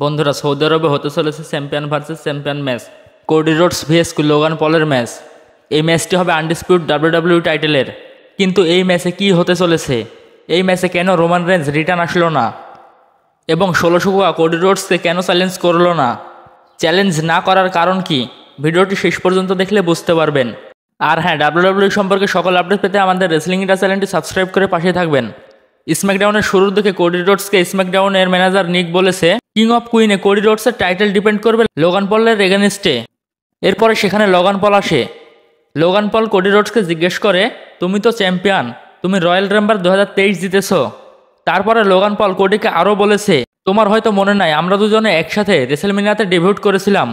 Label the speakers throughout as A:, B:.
A: বন্ধুরা, সৌদি আরবে হতে চলেছে champion versus champion match, Cody Rhodes vs Logan পলের ম্যাচ। এই ম্যাচটি হবে আনডিসপিউট ডাব্লিউডাব্লিউ টাইটেলের। কিন্তু এই ম্যাচে কি হতে চলেছে, এই ম্যাচে কেন রোমান রেঞ্জ রিটার্ন আসলো না এবং 1600 কোয়া কোডি রোডসকে কেন চ্যালেঞ্জ করলো না, চ্যালেঞ্জ না করার কারণ কি, ভিডিওটি শেষ পর্যন্ত দেখলে বুঝতে পারবেন। আর হ্যাঁ, ডাব্লিউডাব্লিউ সম্পর্কে সকল আপডেট পেতে আমাদের রেসলিং ইন্ডিয়া চ্যানেলটি সাবস্ক্রাইব করে পাশে থাকবেন। স্ম্যাকডাউনের শুরুর দিকে কোডি রোডসকে স্ম্যাকডাউনের ম্যানেজার নিক বলেছে কিং অফ কুইনে কোডি রোডসের টাইটেল ডিপেন্ড করবে লোগান পলের এগেনস্টে। এরপরে সেখানে লোগান পল আসে। লোগান পল কোডি রোডসকে জিজ্ঞেস করে, তুমি তো চ্যাম্পিয়ন, তুমি রয়্যাল রাম্বল 2023 জিতেছ। তারপরে লোগান পল কোডিকে আরও বলেছে, তোমার হয়তো মনে নাই আমরা দুজনে একসাথে রেসেলমেনিয়াতে ডেবিউট করেছিলাম,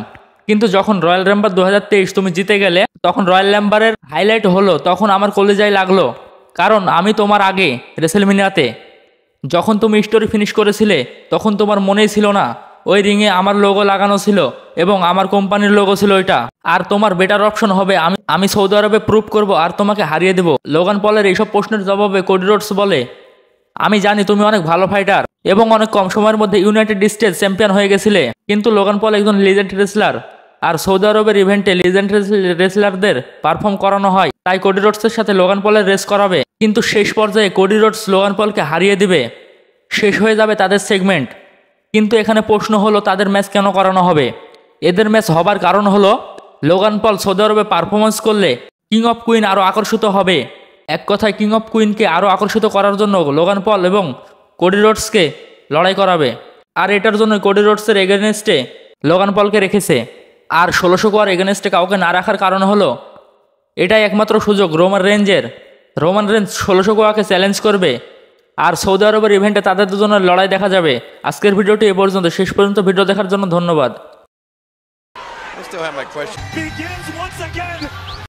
A: কিন্তু যখন রয়্যাল রাম্বল 2023 তুমি জিতে গেলে তখন রয়্যাল রাম্বলের হাইলাইট হলো, তখন আমার কলেজায় লাগলো, কারণ আমি তোমার আগে রেসেলমেনিয়াতে যখন তুমি স্টোরি ফিনিশ করেছিলে তখন তোমার মনেই ছিল না ওই রিংয়ে আমার লোগো লাগানো ছিল এবং আমার কোম্পানির লোগো ছিল ওইটা। আর তোমার বেটার অপশন হবে আমি সৌদি আরবে প্রুভ করব আর তোমাকে হারিয়ে দেব। লোগান পলের এইসব প্রশ্নের জবাবে কোডি রোডস বলে, আমি জানি তুমি অনেক ভালো ফাইটার এবং অনেক কম সময়ের মধ্যে ইউনাইটেড স্টেটস চ্যাম্পিয়ন হয়ে গেছিলে, কিন্তু লোগান পল একজন লিজেন্ড রেসলার আর সৌদি আরবের ইভেন্টে লিজেন্ড রেসলারদের পারফর্ম করানো হয়, তাই কোডি রোডসের সাথে লোগান পলের রেস করাবে। কিন্তু শেষ পর্যায়ে কোডি রোডস লোগান পলকে হারিয়ে দিবে, শেষ হয়ে যাবে তাদের সেগমেন্ট। কিন্তু এখানে প্রশ্ন হলো তাদের ম্যাচ কেন করানো হবে। এদের ম্যাচ হবার কারণ হলো লোগান পল সৌদি আরবে পারফরমেন্স করলে কিং অফ কুইন আরও আকর্ষিত হবে। এক কথায় কিং অফ কুইনকে আরও আকর্ষিত করার জন্য লোগান পল এবং কোডি রোডসকে লড়াই করাবে। আর এটার জন্য কোডি রোডসের এগেনস্টে লোগান পলকে রেখেছে। আর 1600 কোয়ার এগেনস্টে কাউকে না রাখার কারণ হলো এটাই একমাত্র সুযোগ রোমান রেঞ্জ 1600 কোয়াকে চ্যালেঞ্জ করবে আর সৌদি আরবের ইভেন্টে তাদের দুজনের লড়াই দেখা যাবে। আজকের ভিডিওটি এ পর্যন্ত, শেষ পর্যন্ত ভিডিও দেখার জন্য ধন্যবাদ।